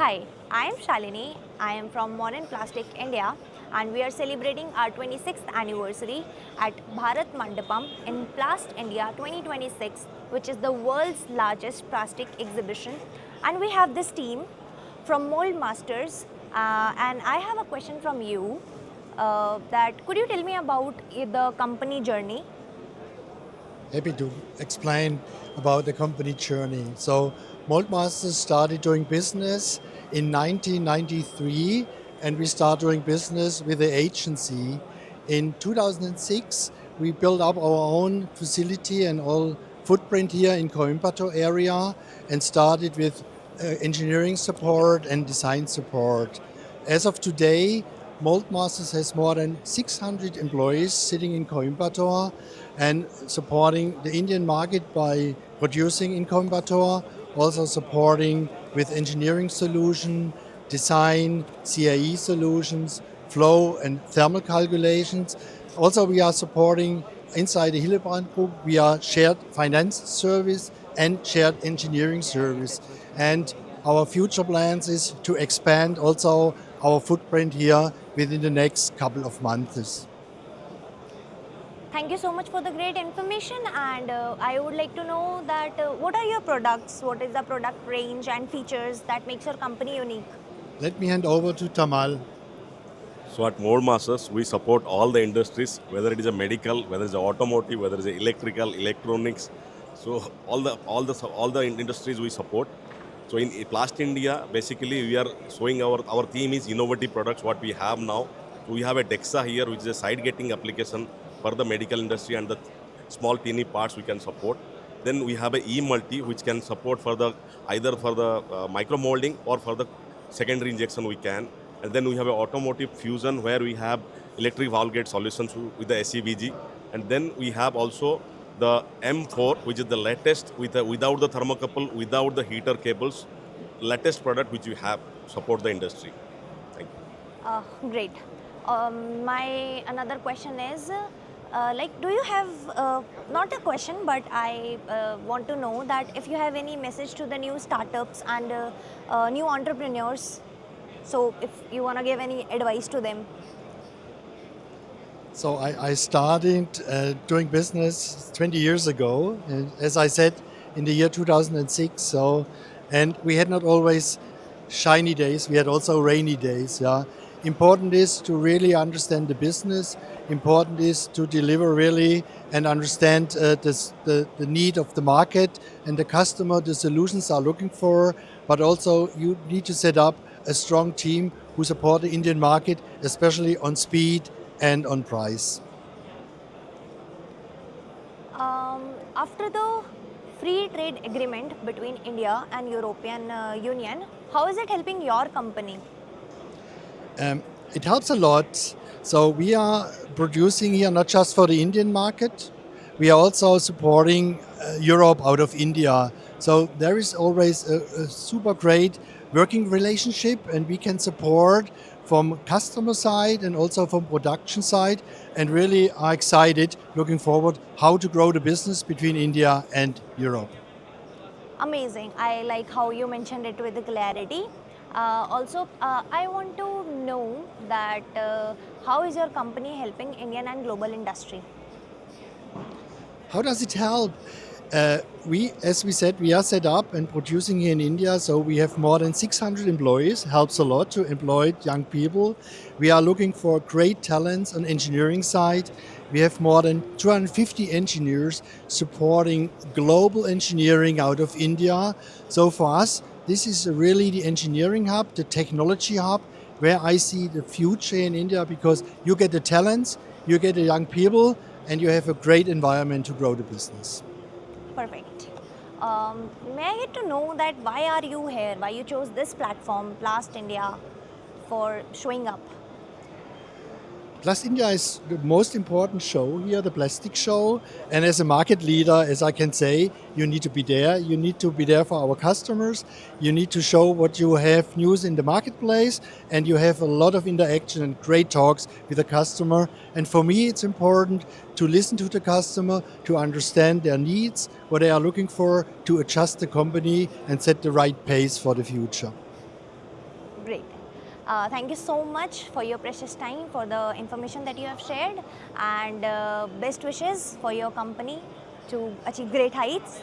Hi, I am Shalini. I am from Modern Plastic India and we are celebrating our 26th anniversary at Bharat Mandapam in PLASTINDIA 2026, which is the world's largest plastic exhibition. And we have this team from Mold Masters and I have a question from you that could you tell me about the company journey? Happy to explain about the company journey. So Moldmasters started doing business in 1993 and we started doing business with the agency. In 2006 we built up our own facility and all footprint here in Coimbatore area and started with engineering support and design support. As of today, Moldmasters has more than 600 employees sitting in Coimbatore and supporting the Indian market by producing in Coimbatore, also supporting with engineering solution, design, CAE solutions, flow and thermal calculations. Also we are supporting inside the Hillebrand Group, we are shared finance service and shared engineering service. And our future plans is to expand also our footprint here within the next couple of months. Thank you so much for the great information and I would like to know that what are your products, what is the product range and features that makes your company unique? Let me hand over to Tamal. So at Mold Masters, we support all the industries, whether it is a medical, whether it's a automotive, whether it's a electrical, electronics. So all the industries we support. So in PLASTINDIA, basically we are showing our theme is innovative products. What we have now, we have a DEXA here, which is a side getting application for the medical industry and the small teeny parts we can support. Then we have a E-Multi, which can support for the either for the micro molding or for the secondary injection we can. And then we have an automotive fusion where we have electric valve gate solutions with the SEVG. And then we have also the M4, which is the latest without the thermocouple, without the heater cables, latest product which we have to support the industry. Thank you. Great. My another question is, do you have, not a question, but I want to know that if you have any message to the new startups and new entrepreneurs, so if you want to give any advice to them. So I started doing business 20 years ago, as I said, in the year 2006. And we had not always shiny days, we had also rainy days. Yeah. Important is to really understand the business. Important is to deliver really and understand the need of the market and the customer, the solutions are looking for. But also you need to set up a strong team who support the Indian market, especially on speed and on price. After the free trade agreement between India and European Union, how is it helping your company? It helps a lot. So we are producing here not just for the Indian market, we are also supporting Europe out of India. So there is always a super great working relationship and we can support from customer side and also from production side and really are excited looking forward how to grow the business between India and Europe. Amazing. I like how you mentioned it with clarity. Also, I want to know that how is your company helping Indian and global industry? How does it help? As we said, we are set up and producing here in India, so we have more than 600 employees. Helps a lot to employ young people. We are looking for great talents on engineering side. We have more than 250 engineers supporting global engineering out of India. So for us, this is really the engineering hub, the technology hub, where I see the future in India because you get the talents, you get the young people, and you have a great environment to grow the business. Perfect. May I get to know that why are you here? Why you chose this platform, PLASTINDIA, for showing up? PLASTINDIA is the most important show here, the plastic show. And as a market leader, as I can say, you need to be there. You need to be there for our customers. You need to show what you have news in the marketplace. And you have a lot of interaction and great talks with the customer. And for me, it's important to listen to the customer, to understand their needs, what they are looking for, to adjust the company and set the right pace for the future. Great. Thank you so much for your precious time, for the information that you have shared, and best wishes for your company to achieve great heights.